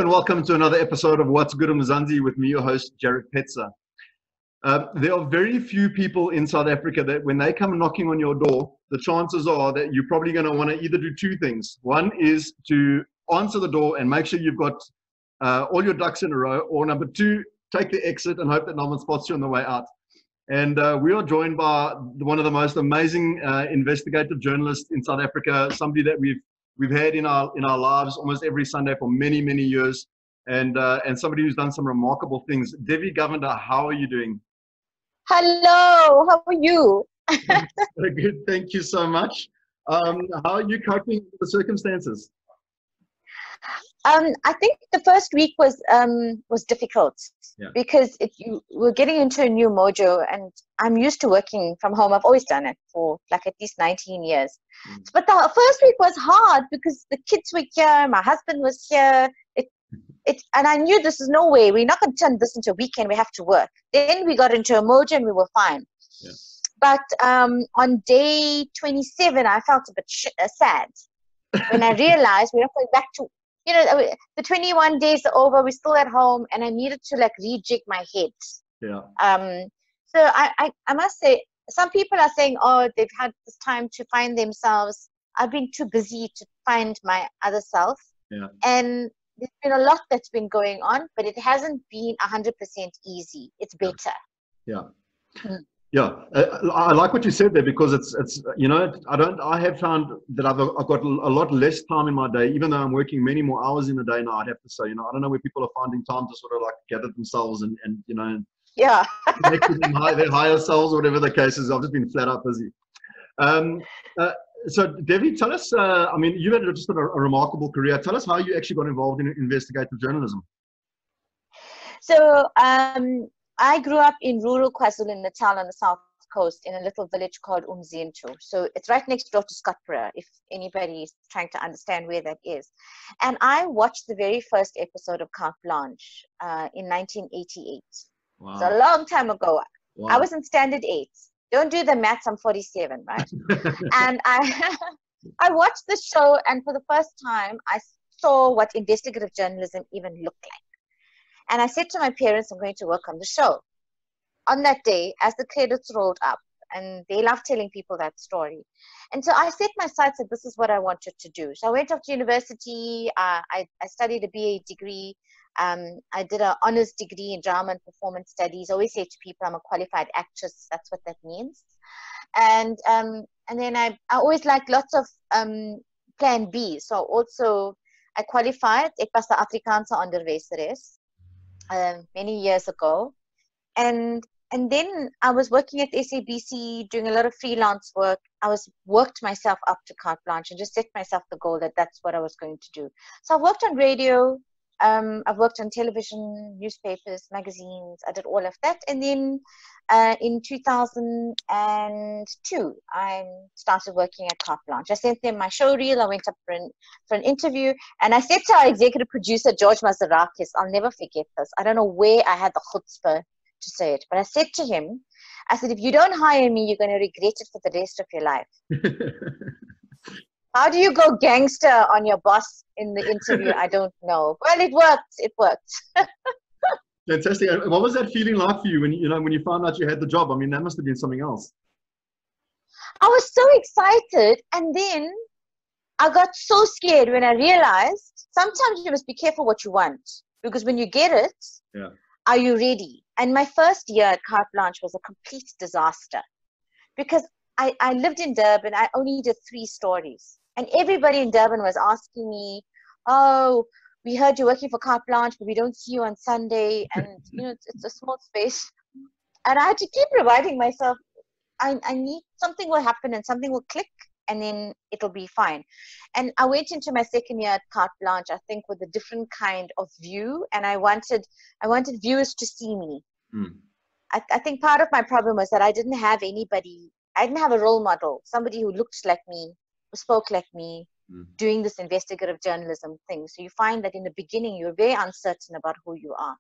and welcome to another episode of What's Good Mzansi with me, your host, Jarek Petzer. There are very few people in South Africa that when they come knocking on your door, the chances are that you're probably going to want to either do two things. One is to answer the door and make sure you've got all your ducks in a row, or number two, take the exit and hope that no one spots you on the way out. And we are joined by one of the most amazing investigative journalists in South Africa, somebody that we've had in our lives almost every Sunday for many, many years, and somebody who's done some remarkable things. Devi Govender, how are you doing? Hello, how are you? Very good, thank you so much. How are you coping with the circumstances? I think the first week was difficult, because we're getting into a new mojo, and I'm used to working from home. I've always done it for like at least 19 years. But the first week was hard because the kids were here, my husband was here, and I knew this is no way. We're not going to turn this into a weekend. We have to work. Then we got into a mojo and we were fine. Yeah. But on day 27, I felt a bit sad when I realized we're not going back to, the 21 days are over, we're still at home, and I needed to like rejig my head. Yeah. So I must say, some people are saying, oh, they've had this time to find themselves. I've been too busy to find my other self. Yeah. And there's been a lot that's been going on, but it hasn't been 100% easy. It's better. Yeah. Yeah, I like what you said there, because it's I have found that I've got a lot less time in my day, even though I'm working many more hours in a day now. I'd have to say, I don't know where people are finding time to sort of like gather themselves and yeah, connect with their higher selves, or whatever the case is. I've just been flat out busy. So Devi, tell us. You've had just a remarkable career. Tell us how you actually got involved in investigative journalism. So I grew up in rural KwaZulu-Natal on the south coast, in a little village called Umzinto. So it's right next door to Scottsboro, if anybody is trying to understand where that is. And I watched the very first episode of Carte Blanche in 1988. Wow. So a long time ago. Wow. I was in standard 8. Don't do the maths, I'm 47, right? And I watched the show, and for the first time, I saw what investigative journalism even looked like. And I said to my parents, I'm going to work on the show. On that day, as the credits rolled up, and they love telling people that story. And so I set my sights that this is what I wanted to do. So I went off to university. I studied a BA degree. I did an honors degree in drama and performance studies. I always say to people, I'm a qualified actress. That's what that means. And then I always liked lots of plan B. So also I qualified. Ek was 'n Afrikaanse onderwyseres many years ago. And then I was working at SABC, doing a lot of freelance work. I worked myself up to Carte Blanche and just set myself the goal that that's what I was going to do. So I worked on radio. I've worked on television, newspapers, magazines. I did all of that. And then in 2002, I started working at Carte Blanche. I sent them my show reel. I went up for an interview. And I said to our executive producer, George Mazarakis, I'll never forget this. I don't know where I had the chutzpah to say it. But I said to him, I said, if you don't hire me, you're going to regret it for the rest of your life. How do you go gangster on your boss in the interview? I don't know. Well, it worked. It worked. Fantastic. What was that feeling like for you when you found out you had the job? I mean, that must have been something else. I was so excited, and then I got so scared when I realized sometimes you must be careful what you want, because when you get it, are you ready? And my first year at Carte Blanche was a complete disaster, because I lived in Durban. I only did 3 stories. And everybody in Durban was asking me, oh, we heard you're working for Carte Blanche, but we don't see you on Sunday. And, it's a small space. And I had to keep reminding myself, I need, something will happen and something will click, and then it'll be fine. And I went into my second year at Carte Blanche, I think, with a different kind of view. And I wanted viewers to see me. Mm. I think part of my problem was that I didn't have anybody. I didn't have a role model, somebody who looked like me, who spoke like me, doing this investigative journalism thing. So you find that in the beginning, you're very uncertain about who you are.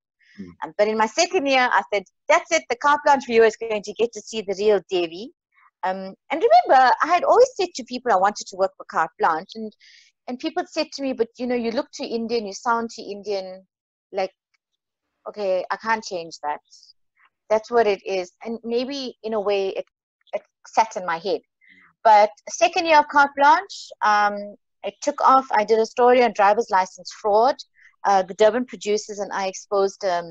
But in my second year, I said, that's it. The Carte Blanche viewer is going to get to see the real Devi. And remember, I had always said to people I wanted to work for Carte Blanche. and people said to me, but you know, you look too Indian, you sound too Indian. Like, okay, I can't change that. That's what it is. And maybe in a way it sat in my head. But second year of Carte Blanche, it took off. I did a story on driver's license fraud. The Durban producers and I exposed a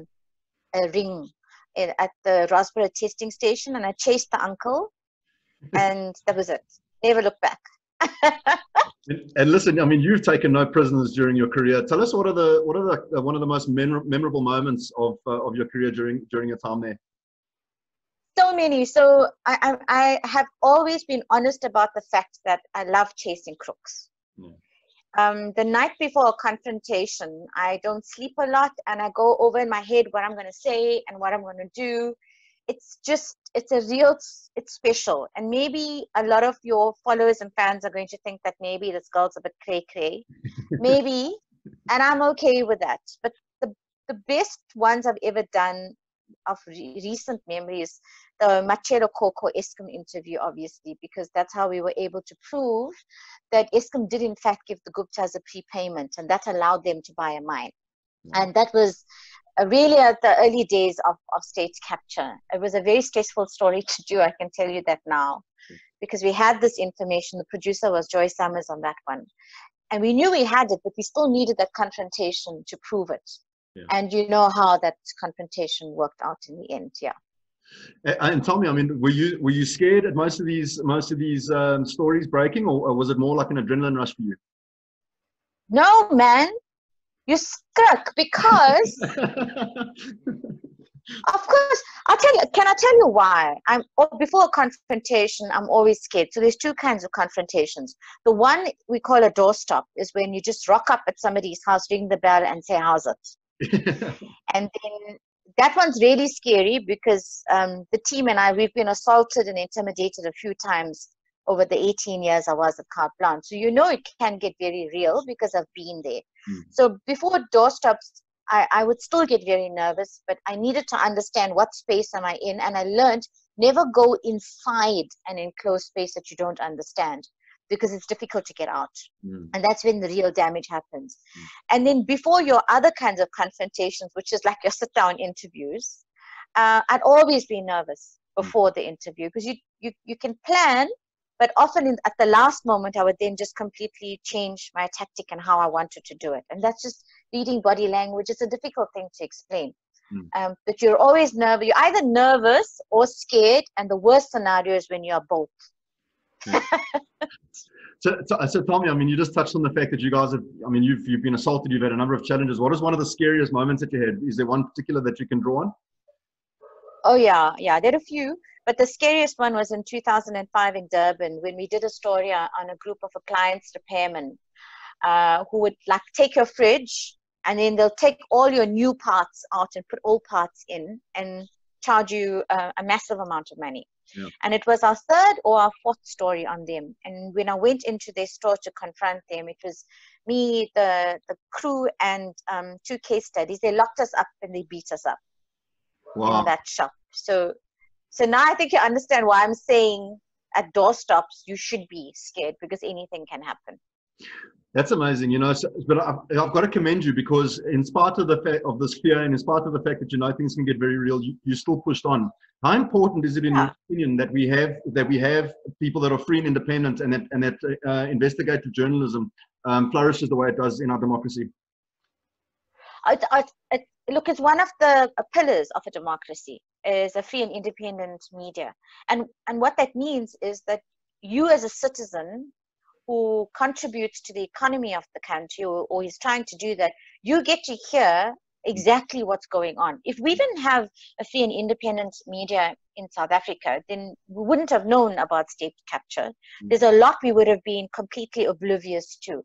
ring at the Rosborough testing station, and I chased the uncle, and that was it. Never looked back. And listen, I mean, you've taken no prisoners during your career. Tell us, what are the one of the most memorable moments of your career during your time there? So many. So I have always been honest about the fact that I love chasing crooks. Yeah. The night before a confrontation, I don't sleep a lot, and I go over in my head what I'm going to say and what I'm going to do. It's special. And maybe a lot of your followers and fans are going to think that maybe this girl's a bit cray-cray. Maybe, and I'm okay with that. But the best ones I've ever done of recent memories, the Machelo Coco Eskom interview, obviously, because that's how we were able to prove that Eskom did in fact give the Guptas a prepayment, and that allowed them to buy a mine. And that was really at the early days of state capture. It was a very stressful story to do, I can tell you that now, because we had this information. The producer was Joy Summers on that one. And we knew we had it, but we still needed that confrontation to prove it. Yeah. And you know how that confrontation worked out in the end, yeah. And tell me, I mean, were you scared at most of these stories breaking, or was it more like an adrenaline rush for you? No, man. You struck because, of course, can I tell you why? Before a confrontation, I'm always scared. So there's two kinds of confrontations. The one we call a doorstop is when you just rock up at somebody's house, ring the bell and say, how's it? And then that one's really scary because the team and I, we've been assaulted and intimidated a few times over the 18 years I was at Carte Blanche. So you know it can get very real because I've been there. So before doorstops, I would still get very nervous, but I needed to understand what space am I in. And I learned never go inside an enclosed space that you don't understand, because it's difficult to get out. And that's when the real damage happens. And then before your other kinds of confrontations, which is like your sit-down interviews, I'd always be nervous before the interview, because you can plan, but often at the last moment, I would then just completely change my tactic and how I wanted to do it. And that's just reading body language. It's a difficult thing to explain. But you're always nervous. You're either nervous or scared. And the worst scenario is when you're both. So tell me, I mean, you just touched on the fact that you guys have, I mean, you've been assaulted, you've had a number of challenges. What is one of the scariest moments that you had? Is there one particular that you can draw on? Oh, yeah. There are a few. But the scariest one was in 2005 in Durban, when we did a story on a group of appliance repairmen who would like take your fridge, and then they'll take all your new parts out and put old parts in and charge you a massive amount of money. Yeah. And it was our third or our fourth story on them. And when I went into their store to confront them, it was me, the crew, and two case studies. They locked us up and they beat us up in that shop. So now I think you understand why I'm saying at doorstops, you should be scared, because anything can happen. That's amazing, you know. But I've got to commend you, because in spite of the fact of this fear, and in spite of the fact that you know things can get very real, you still pushed on. How important is it, in your opinion, that we have people that are free and independent, and that investigative journalism flourishes the way it does in our democracy? Look, it's one of the pillars of a democracy, is a free and independent media. And what that means is that you as a citizen who contributes to the economy of the country, or is trying to do that, you get to hear exactly what's going on. If we didn't have a free and independent media in South Africa, then we wouldn't have known about state capture. There's a lot we would have been completely oblivious to.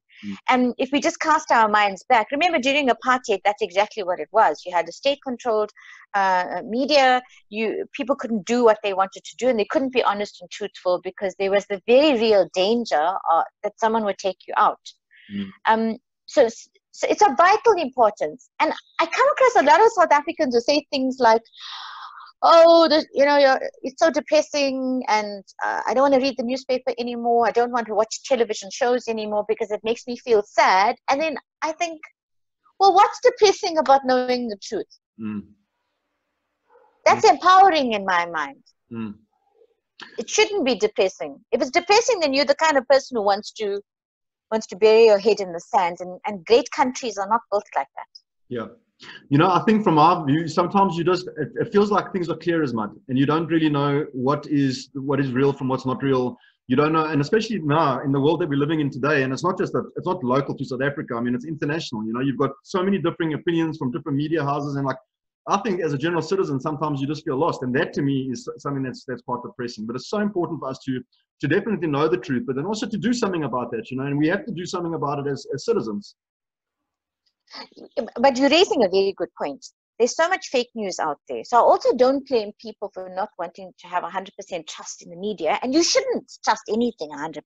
And if we just cast our minds back, remember during apartheid, that's exactly what it was. You had a state-controlled media. People couldn't do what they wanted to do, and they couldn't be honest and truthful, because there was the very real danger that someone would take you out. So it's of vital importance. And I come across a lot of South Africans who say things like, oh, it's so depressing, and I don't want to read the newspaper anymore. I don't want to watch television shows anymore because it makes me feel sad. And then I think, well, what's depressing about knowing the truth? Mm. That's empowering in my mind. Mm. It shouldn't be depressing. If it's depressing, then you're the kind of person who wants to bury your head in the sand. And great countries are not built like that. Yeah. You know, I think from our view, sometimes it feels like things are clear as mud, and you don't really know what is real from what's not real. You don't know, and especially now in the world that we're living in today, and it's not local to South Africa. I mean, it's international. You know, you've got so many differing opinions from different media houses, and like, I think as a general citizen, sometimes you just feel lost, and that to me is something that's quite depressing. But it's so important for us to definitely know the truth, but then also to do something about that. You know, and we have to do something about it as citizens. But you're raising a very good point. There's so much fake news out there. So I also don't blame people for not wanting to have 100% trust in the media. And you shouldn't trust anything 100%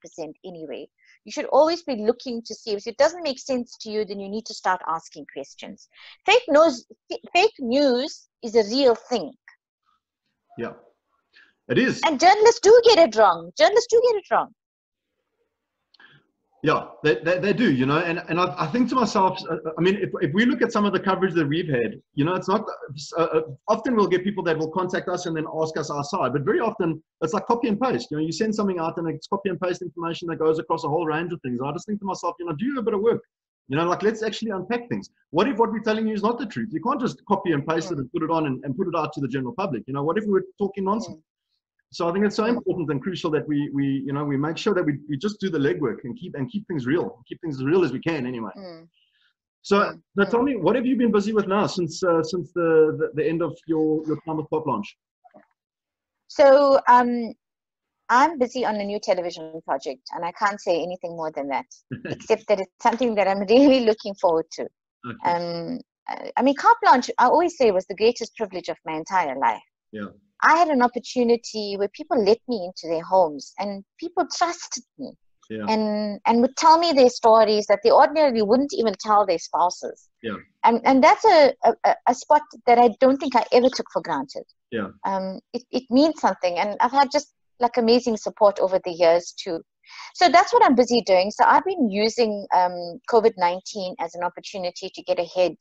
anyway. You should always be looking to see if it doesn't make sense to you, then you need to start asking questions. Fake news is a real thing. Yeah, it is. And journalists do get it wrong. Yeah, they do, you know, and I think to myself, I mean, if we look at some of the coverage that we've had, you know, it's not, often we'll get people that will contact us and then ask us our side, but very often it's like copy and paste. You know, you send something out and it's copy and paste information that goes across a whole range of things. I just think to myself, you know, do a bit of work. You know, like, let's actually unpack things. What if what we're telling you is not the truth? You can't just copy and paste it and put it on and put it out to the general public. You know, what if we were talking nonsense? So I think it's so important and crucial that we make sure that we just do the legwork and keep things real, keep things as real as we can anyway. So now tell me, what have you been busy with now since the end of your time with Carte Blanche? So I'm busy on a new television project, and I can't say anything more than that, except that it's something that I'm really looking forward to. Okay. I mean, Carte Blanche, I always say, was the greatest privilege of my entire life. Yeah. I had an opportunity where people let me into their homes, and people trusted me, and would tell me their stories that they ordinarily wouldn't even tell their spouses. Yeah. And that's a spot that I don't think I ever took for granted. Yeah. It means something, and I've had just like amazing support over the years too. So that's what I'm busy doing. So I've been using COVID-19 as an opportunity to get ahead.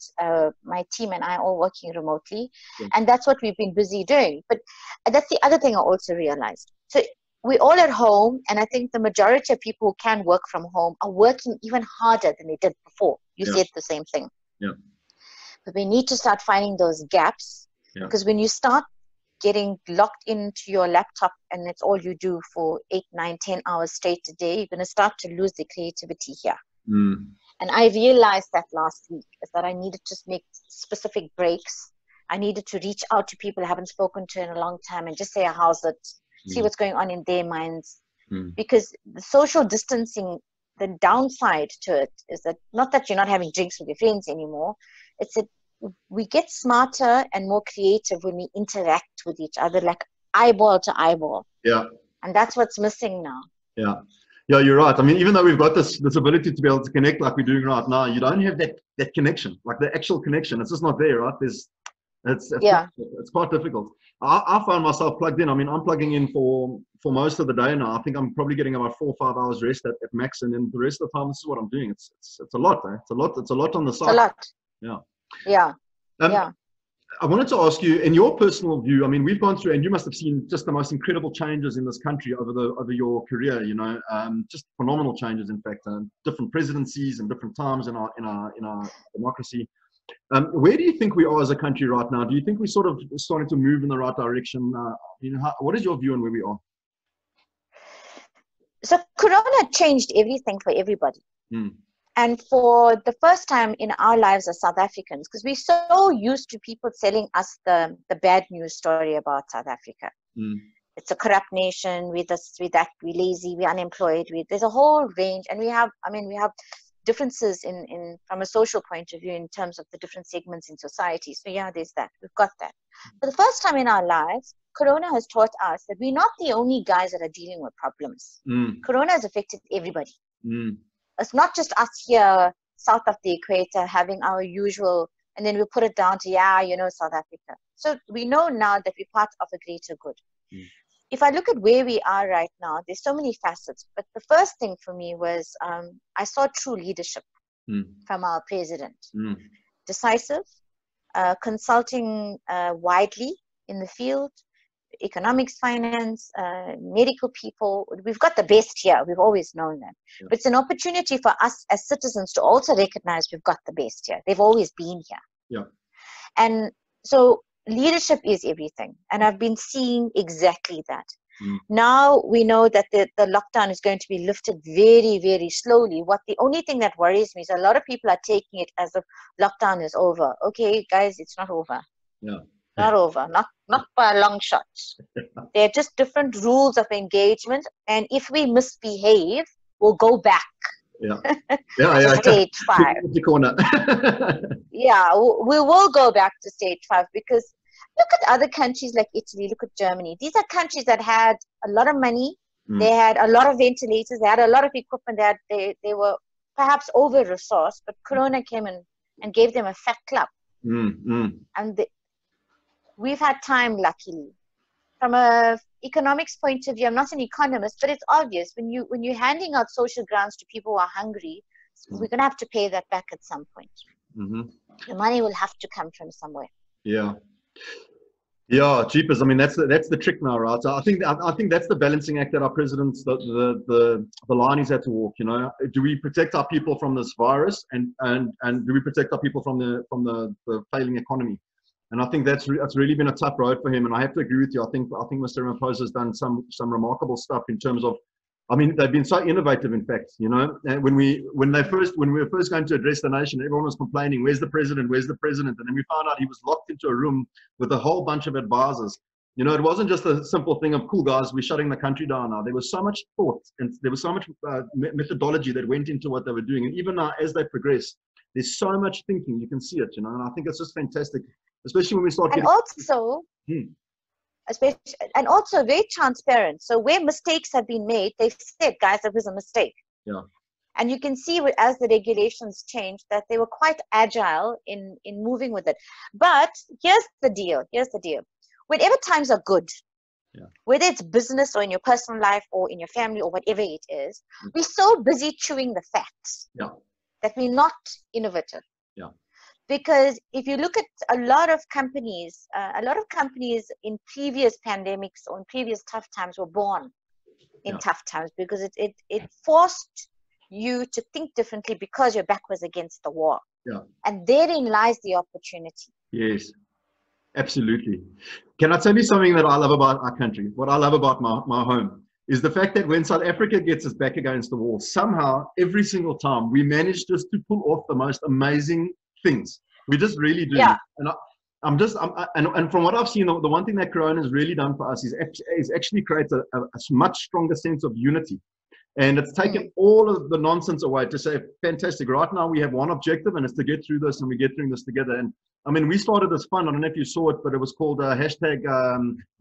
My team and I are all working remotely, and that's what we've been busy doing. But that's the other thing I also realized. So we're all at home, and I think the majority of people who can work from home are working even harder than they did before. You said the same thing. Yeah. But we need to start finding those gaps, because when you start getting locked into your laptop and it's all you do for 8, 9, 10 hours straight a day, you're going to start to lose the creativity here. And I realized that last week, is that I needed to make specific breaks. I needed to reach out to people I haven't spoken to in a long time and just say, how's it? See what's going on in their minds. Because the social distancing, the downside to it is that not that you're not having drinks with your friends anymore, it's that we get smarter and more creative when we interact with each other, like eyeball to eyeball. Yeah. And that's what's missing now. Yeah. Yeah, you're right. I mean, even though we've got this ability to be able to connect like we're doing right now, you don't have that connection, like the actual connection. It's just not there, right? It's quite difficult. I find myself plugged in. I mean, I'm plugging in for most of the day now. I think I'm probably getting about 4 or 5 hours rest at max, and then the rest of the time, this is what I'm doing. It's a lot, eh? It's a lot on the side. It's a lot. Yeah. Yeah. I wanted to ask you, in your personal view, I mean, we've gone through, and you must have seen just the most incredible changes in this country over your career. You know, just phenomenal changes. In fact, different presidencies and different times in our democracy. Where do you think we are as a country right now? Do you think we're sort of starting to move in the right direction? What is your view on where we are? So Corona changed everything for everybody. And for the first time in our lives as South Africans, because we're so used to people telling us the bad news story about South Africa. It's a corrupt nation, we're this, we're that, we're lazy, we're unemployed. There's a whole range, and we have differences in from a social point of view in terms of the different segments in society. So yeah, there's that. We've got that. For the first time in our lives, Corona has taught us that we're not the only guys that are dealing with problems. Corona has affected everybody. It's not just us here south of the equator having our usual and then we put it down to, yeah, you know, South Africa. So we know now that we're part of a greater good. If I look at where we are right now, there's so many facets. But the first thing for me was I saw true leadership from our president. Decisive, consulting widely in the field, economics, finance, medical people. We've got the best here. We've always known that. Yeah. But it's an opportunity for us as citizens to also recognize we've got the best here. They've always been here. Yeah. And so leadership is everything. And I've been seeing exactly that. Now we know that the lockdown is going to be lifted very, very slowly. The only thing that worries me is a lot of people are taking it as if lockdown is over. Okay, guys, it's not over. Yeah. Not over, not by a long shot. They're just different rules of engagement, and if we misbehave, we'll go back. Yeah. To stage 5. Yeah, we will go back to stage 5 because look at other countries like Italy, look at Germany. These are countries that had a lot of money, they had a lot of ventilators, they had a lot of equipment, they were perhaps over-resourced, but Corona came and gave them a fat clap. And we've had time, luckily. From a economics point of view, I'm not an economist, but it's obvious when you're handing out social grants to people who are hungry, we're going to have to pay that back at some point. The money will have to come from somewhere. Yeah, cheapers. I mean, that's the trick now, right? So I think that's the balancing act that our presidents, the line he's had to walk. You know, do we protect our people from this virus, and do we protect our people from the failing economy? And I think that's really been a tough road for him. And I have to agree with you. I think Mr. Ramaphosa has done some remarkable stuff in terms of, I mean, they've been so innovative, in fact, you know. And when we were first going to address the nation, everyone was complaining, where's the president? Where's the president? And then we found out he was locked into a room with a whole bunch of advisors. You know, it wasn't just a simple thing of, cool guys, we're shutting the country down now. There was so much thought and there was so much methodology that went into what they were doing. And even now, as they progress, there's so much thinking, you can see it, you know, and I think it's just fantastic, especially when we start and also very transparent. So where mistakes have been made, they've said, guys, that was a mistake. Yeah. And you can see as the regulations changed that they were quite agile in moving with it. But here's the deal. Whenever times are good, whether it's business or in your personal life or in your family or whatever it is, we're so busy chewing the facts that we're not innovative. Because if you look at a lot of companies in previous pandemics or in previous tough times were born in tough times because it forced you to think differently because your back was against the wall. And therein lies the opportunity. Yes, absolutely. Can I tell you something that I love about our country? What I love about my home is the fact that when South Africa gets us back against the wall, somehow every single time we manage just to pull off the most amazing things. We just really do. And and from what I've seen, the one thing that Corona has really done for us is actually create a much stronger sense of unity. And it's taken all of the nonsense away to say, fantastic, right now we have one objective and it's to get through this and we get through this together. And I mean, we started this fund, I don't know if you saw it, but it was called hashtag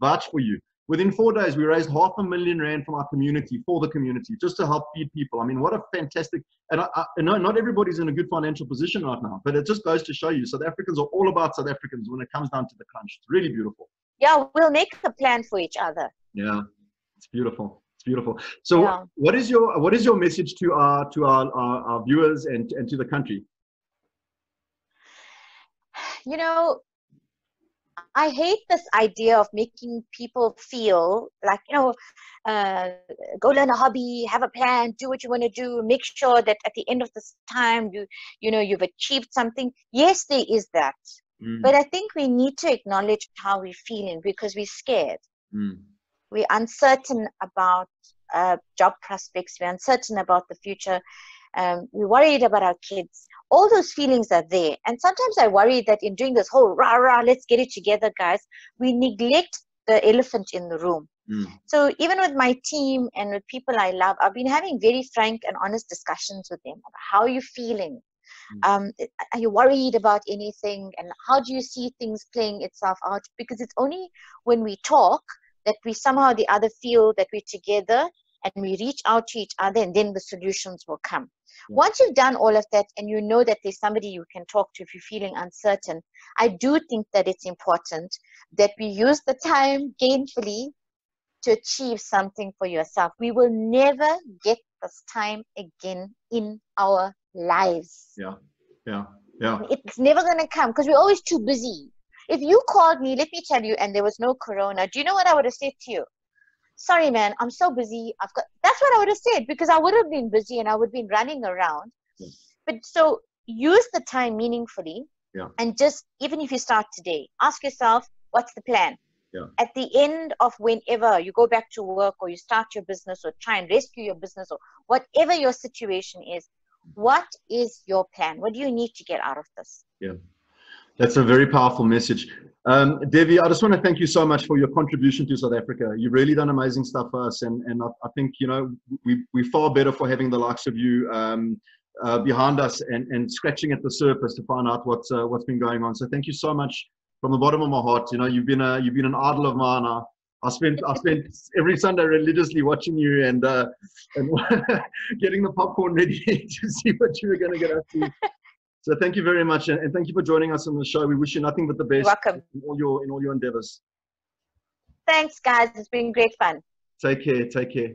Vouch for You. Within 4 days, we raised R500,000 Rand from our community, for the community, just to help feed people. I mean, what a fantastic, and I know not everybody's in a good financial position right now, but it just goes to show you, South Africans are all about South Africans when it comes down to the crunch. It's really beautiful. Yeah, we'll make a plan for each other. Yeah, it's beautiful. It's beautiful. So what is your message to our viewers and to the country? You know, I hate this idea of making people feel like, go learn a hobby, have a plan, do what you want to do, make sure that at the end of this time, you've achieved something. Yes, there is that. But I think we need to acknowledge how we're feeling because we're scared. We're uncertain about job prospects. We're uncertain about the future. We're worried about our kids. All those feelings are there. And sometimes I worry that in doing this whole rah, let's get it together, guys, we neglect the elephant in the room. So even with my team and with people I love, I've been having very frank and honest discussions with them about how are you feeling? Are you worried about anything? And how do you see things playing itself out? Because it's only when we talk that we somehow or the other feel that we're together and we reach out to each other, and then the solutions will come. Once you've done all of that and you know that there's somebody you can talk to if you're feeling uncertain, I do think that it's important that we use the time gainfully to achieve something for yourself. We will never get this time again in our lives. It's never going to come because we're always too busy. If you called me, let me tell you, and there was no corona, do you know what I would have said to you? Sorry, man, I'm so busy. That's what I would have said, because I would have been busy and I would have been running around. But so use the time meaningfully. And just, even if you start today, ask yourself, what's the plan? At the end of whenever you go back to work or you start your business or try and rescue your business or whatever your situation is, what is your plan? What do you need to get out of this? That's a very powerful message. Devi, I just want to thank you so much for your contribution to South Africa. You've really done amazing stuff for us, and I think, you know, we're far better for having the likes of you behind us and scratching at the surface to find out what's been going on. So thank you so much from the bottom of my heart. You know, you've been an idol of mine. I spent every Sunday religiously watching you and getting the popcorn ready to see what you were going to get up to. So thank you very much, and thank you for joining us on the show. We wish you nothing but the best. You're welcome. In all your endeavors. Thanks, guys. It's been great fun. Take care. Take care.